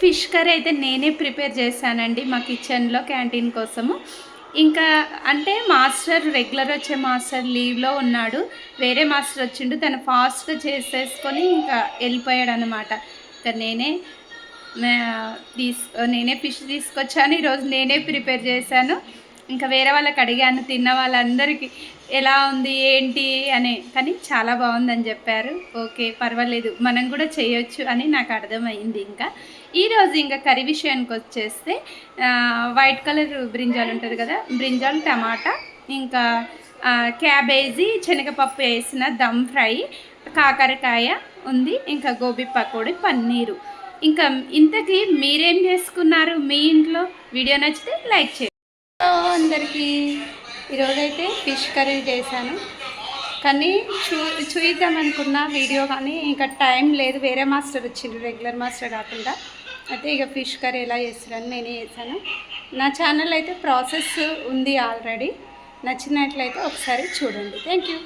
Fish curry అయితే నేనే prepare చేశానండి మా కిచెన్లో క్యాంటీన్ కోసము. ఇంకా అంటే మాస్టర్ రెగ్యులర్ వచ్చే మాస్టర్ లీవ్‌లో ఉన్నాడు. వేరే మాస్టర్ వచ్చిండు. తను ఫాస్ట్‌గా చేసేసుకొని ఇంకా వెళ్ళిపోయాడనమాట. ఇక నేనే ఫిష్ తీసుకొచ్చాను. ఈరోజు నేనే ప్రిపేర్ చేశాను. ఇంకా వేరే వాళ్ళకి అడిగాను తిన్న వాళ్ళందరికీ ఎలా ఉంది ఏంటి అని. కానీ చాలా బాగుందని చెప్పారు. ఓకే, పర్వాలేదు మనం కూడా చేయొచ్చు అని నాకు అర్థమైంది. ఈరోజు ఇంకా కర్రీ విషయానికి వచ్చేస్తే వైట్ కలర్ బ్రింజాల్ ఉంటుంది కదా, బ్రింజాల్ టమాటా, ఇంకా క్యాబేజీ శనగపప్పు వేసిన దమ్ ఫ్రై, కాకరకాయ ఉంది, ఇంకా గోబీ పకోడీ, పన్నీరు. ఇంకా ఇంతకీ మీరేం చేసుకున్నారు మీ ఇంట్లో? వీడియో నచ్చితే లైక్ చేయండి. అందరికీ ఈరోజైతే ఫిష్ కర్రీ చేశాను. కానీ చూద్దామనుకున్న వీడియో, కానీ ఇంకా టైం లేదు. వేరే మాస్టర్ వచ్చిండు, రెగ్యులర్ మాస్టర్ కాకుండా. అయితే ఇక ఫిష్ కర్రీ ఎలా చేస్తారని నేనే చేశాను. నా ఛానల్ అయితే ప్రాసెస్ ఉంది ఆల్రెడీ. నచ్చినట్లయితే ఒకసారి చూడండి. Thank you.